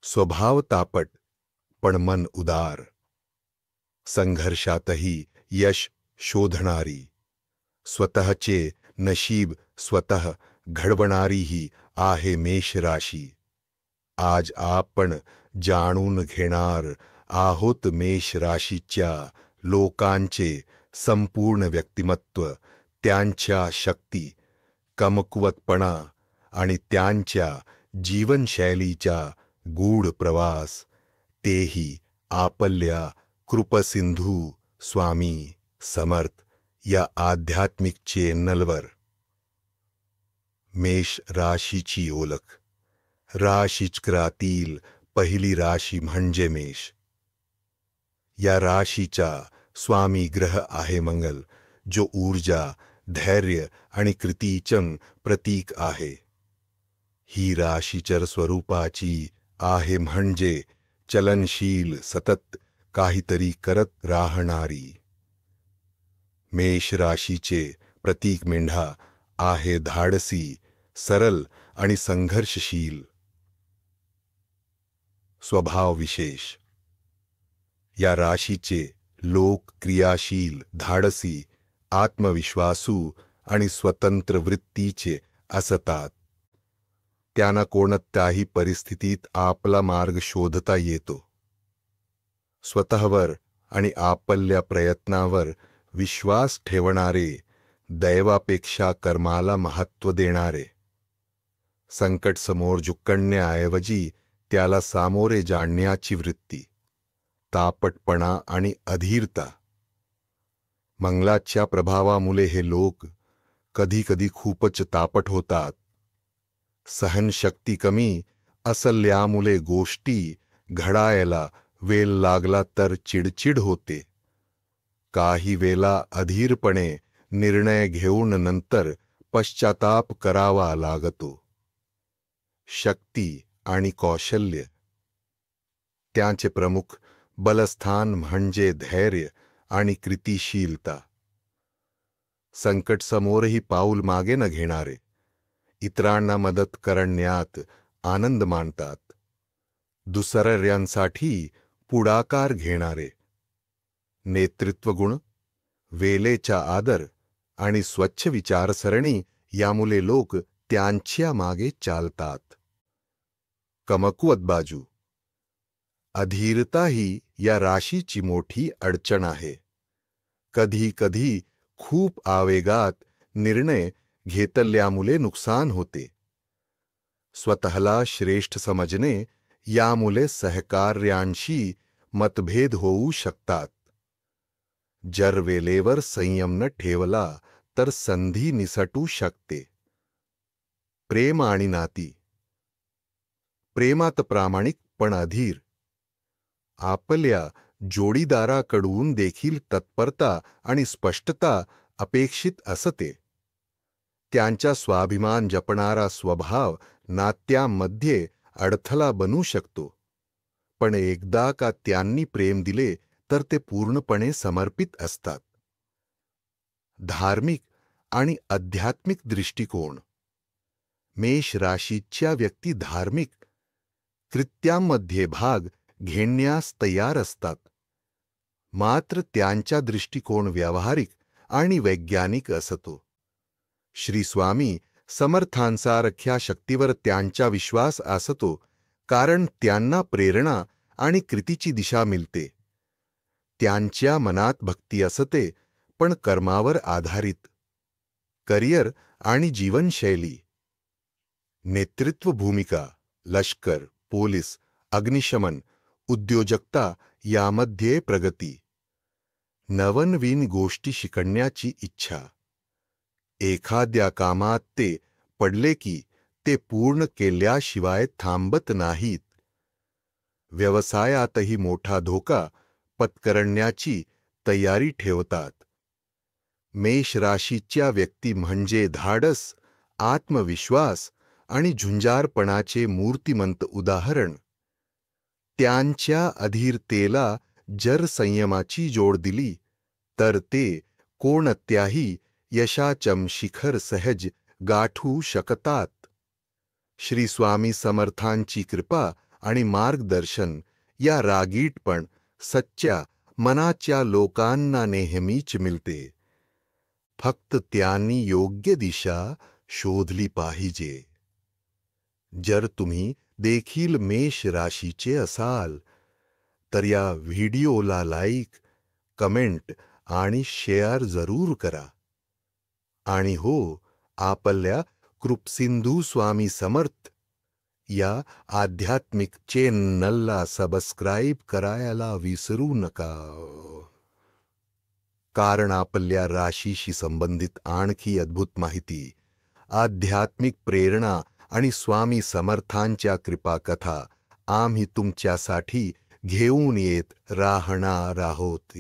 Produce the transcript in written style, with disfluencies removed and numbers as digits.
स्वभाव तापट पण मन उदार, संघर्षातही यश शोधणारी, स्वतःचे नशीब स्वतः घडवणारी ही आहे मेष राशी. आज आपण जाणून घेणार आहोत मेष राशीच्या लोकांचे संपूर्ण व्यक्तिमत्व, त्यांच्या शक्ती, कमकुवतपणा आणि त्यांच्या जीवनशैलीचा गूढ प्रवास, तेही आपल्या कृपसिंधू स्वामी समर्थ या आध्यात्मिक चॅनलवर. मेष राशीची ओळख. राशीचक्रातील पहिली राशी म्हणजे मेष. या राशीचा स्वामी ग्रह आहे मंगल, जो ऊर्जा, धैर्य आणि कृतीचं प्रतीक आहे. ही राशीचर स्वरूपाची आहे म्हणजे चलनशील, सतत काहीतरी करत राहणारी. मेष राशीचे प्रतीक मेंढा आहे, धाडसी, सरल आणि संघर्षशील. स्वभाव विशेष. या राशीचे लोक क्रियाशील, धाडसी, आत्मविश्वासू आणि स्वतंत्र वृत्तीचे असतात. त्यांना कोणत्याही परिस्थितीत आपला मार्ग शोधता येतो. स्वतःवर आणि आपल्या प्रयत्नावर विश्वास ठेवणारे, दैवापेक्षा कर्माला महत्त्व देणारे. संकट समोर झुकण्याऐवजी त्याला सामोरे जाण्याची वृत्ती, तापटपणा आणि अधीरता. मंगलाच्या प्रभावामुळे हे लोक कधी खूपच तापट होतात. सहनशक्ती कमी असल्यामुळे गोष्टी घडायला वेळ लागला तर चिडचिड होते. काही वेळा अधीरपणे निर्णय घेऊन नंतर पश्चाताप करावा लागतो. शक्ती आणि कौशल्य. त्यांचे प्रमुख बलस्थान म्हणजे धैर्य आणि कृतिशीलता. संकट समोरही पाऊल मागे न घेणारे, इतरांना मदत करण्यात आनंद मानतात. दुसऱ्यांसाठी पुढाकार घेणारे. नेतृत्वगुण, वेळेचा आदर आणि स्वच्छ विचारसरणी यामुळे लोक त्यांच्या मागे चालतात. कमकुवत बाजू. अधीरता ही या राशीची मोठी अडचण आहे. कधी खूप आवेगात निर्णय घेतल्यामुळे नुकसान होते. स्वतःला श्रेष्ठ समजणे यामुळे सहकार्यांशी मतभेद होऊ शकतात. जर वेळेवर संयम न ठेवला तर संधी निसटू शकते. प्रेम आणि नाती. प्रेमात प्रामाणिक पण अधीर. आपल्या जोडीदाराकडून देखील तत्परता आणि स्पष्टता अपेक्षित असते. त्यांचा स्वाभिमान जपणारा स्वभाव नात्यामध्ये अडथळा बनू शकतो. पण एकदा का त्यांनी प्रेम दिले तर ते पूर्णपणे समर्पित असतात. धार्मिक आणि आध्यात्मिक दृष्टिकोन. मेष राशीच्या व्यक्ती धार्मिक कृत्यांमध्ये भाग घेण्यास तयार असतात. मात्र त्यांचा दृष्टिकोन व्यावहारिक आणि वैज्ञानिक असतो. श्री स्वामी समर्थांसारख्या शक्तीवर त्यांचा विश्वास असतो, कारण त्यांना प्रेरणा आणि कृतीची दिशा मिळते. त्यांच्या मनात भक्ती असते, पण कर्मावर आधारित. करिअर आणि जीवनशैली. नेतृत्व भूमिका, लष्कर, पोलीस, अग्निशमन, उद्योजकता यामध्ये प्रगती. नवनवीन गोष्टी शिकण्याची इच्छा. एखाद्या कामात ते पडले की ते पूर्ण केल्याशिवाय थांबत नाहीत. व्यवसायातही मोठा धोका पत्करण्याची तयारी ठेवतात. मेष राशीच्या व्यक्ती म्हणजे धाडस, आत्मविश्वास आणि झुंजारपणाचे मूर्तिमंत उदाहरण. त्यांच्या अधीरतेला जर संयमाची जोड दिली तर ते कोणत्याही यशाचं शिखर सहज गाठू शकतात. श्री स्वामी समर्थांची कृपा आणि मार्गदर्शन या रागीट पण सच्च्या मनाच्या लोकांना नेहमीच मिळते. फक्त त्यांनी योग्य दिशा शोधली पाहिजे. जर तुम्ही देखील मेष राशीचे असाल तर या व्हिडिओला लाईक, कमेंट आणि शेअर जरूर करा. आणि हो, आपल्या कृपसिंधू स्वामी समर्थ या आध्यात्मिक चॅनलला सबस्क्राईब करायला विसरू नका. कारण आपल्या राशीशी संबंधित आणखी अद्भुत माहिती, आध्यात्मिक प्रेरणा आणि स्वामी समर्थांच्या कृपाकथा आम्ही तुमच्यासाठी घेऊन येत राहणार आहोत.